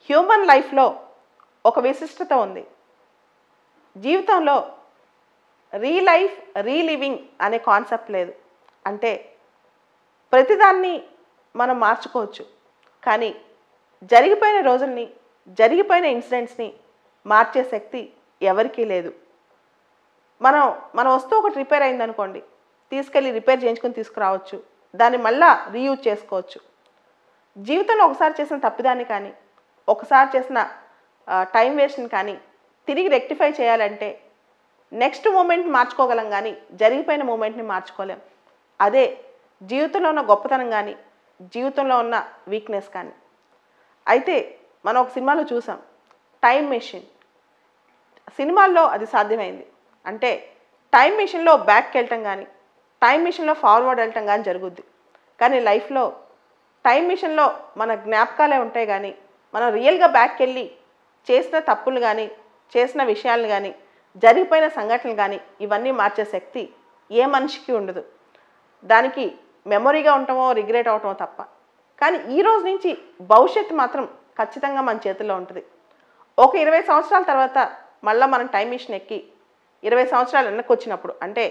Human లైఫ్లో ఒక విశిష్టత ఉంది. జీవితంలో రీలైఫ్ రీలివింగ్ అనే కాన్సెప్ట్ లేదు. అంటే ప్రతిదాన్ని మనం మార్చుకోవచ్చు, కానీ జరిగిపోయిన రోజుల్ని, జరిగిపోయిన ఇన్సిడెంట్స్ని మార్చే శక్తి ఎవరికీ లేదు. మన వస్తువు ఒకటి రిపేర్ అయిందనుకోండి, తీసుకెళ్ళి రిపేర్ చేయించుకొని తీసుకురావచ్చు, దాన్ని మళ్ళా రీయూజ్ చేసుకోవచ్చు. జీవితంలో ఒకసారి చేసిన తప్పిదాన్ని కానీ, ఒకసారి చేసిన టైం వేస్ట్ని కానీ తిరిగి రెక్టిఫై చేయాలంటే నెక్స్ట్ మూమెంట్ మార్చుకోగలం, కానీ జరిగిపోయిన మూమెంట్ని మార్చుకోలేం. అదే జీవితంలో ఉన్న గొప్పతనం కానీ, జీవితంలో ఉన్న వీక్నెస్ కానీ. అయితే మనం ఒక సినిమాలో చూసాం, టైం మెషిన్. సినిమాల్లో అది సాధ్యమైంది. అంటే టైం మెషిన్లో బ్యాక్కి వెళ్ళటం కానీ, టైం మెషిన్లో ఫార్వర్డ్ వెళ్ళటం కానీ జరుగుద్ది. కానీ లైఫ్లో టైం మెషిన్లో మన జ్ఞాపకాలే ఉంటాయి, కానీ మనం రియల్గా బ్యాక్కి వెళ్ళి చేసిన తప్పులు కానీ, చేసిన విషయాలు కానీ, జరిగిపోయిన సంఘటనలు కానీ ఇవన్నీ మార్చే శక్తి ఏ మనిషికి ఉండదు. దానికి మెమొరీగా ఉండటమో రిగ్రెట్ అవటమో తప్ప. కానీ ఈ రోజు నుంచి భవిష్యత్తు మాత్రం ఖచ్చితంగా మన చేతుల్లో ఉంటుంది. ఒక 20 సంవత్సరాల తర్వాత మళ్ళీ మనం టైం మిషన్ ఎక్కి 20 సంవత్సరాలు వెనక్కి వచ్చినప్పుడు, అంటే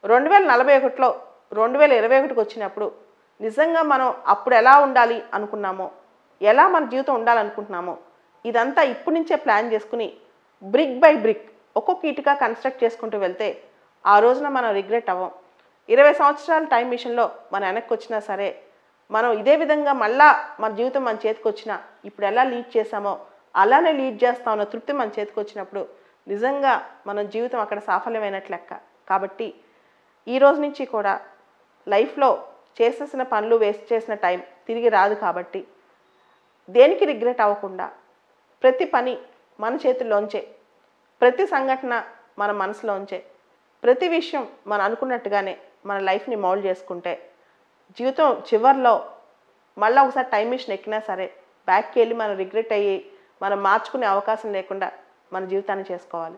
2041లో 2021కి వచ్చినప్పుడు నిజంగా మనం అప్పుడు ఎలా ఉండాలి అనుకున్నామో, ఎలా మన జీవితం ఉండాలనుకుంటున్నామో ఇదంతా ఇప్పటి నుంచే ప్లాన్ చేసుకుని బ్రిక్ బై బ్రిక్ ఒక్కొక్క ఇటుక కన్స్ట్రక్ట్ చేసుకుంటూ వెళ్తే ఆ రోజున మనం రిగ్రెట్ అవ్వం. 20 సంవత్సరాల టైం మిషన్లో మనం వెనక్కి వచ్చినా సరే, మనం ఇదే విధంగా మళ్ళా మన జీవితం మన చేతికి వచ్చినా ఇప్పుడు ఎలా లీడ్ చేసామో అలానే లీడ్ చేస్తామన్న తృప్తి మన చేతికి వచ్చినప్పుడు నిజంగా మన జీవితం అక్కడ సాఫల్యమైనట్లు లెక్క. కాబట్టి ఈ రోజు నుంచి కూడా లైఫ్లో చేసేసిన పనులు, వేస్ట్ చేసిన టైం తిరిగి రాదు. కాబట్టి దేనికి రిగ్రెట్ అవ్వకుండా ప్రతి పని మన చేతుల్లోంచే, ప్రతి సంఘటన మన మనసులోంచే, ప్రతి విషయం మనం అనుకున్నట్టుగానే మన లైఫ్ని మౌల్డ్ చేసుకుంటే జీవితం చివరిలో మళ్ళీ ఒకసారి టైం మిషన్ ఎక్కినా సరే బ్యాక్కి వెళ్ళి మనం రిగ్రెట్ అయ్యి మనం మార్చుకునే అవకాశం లేకుండా మన జీవితాన్ని చేసుకోవాలి.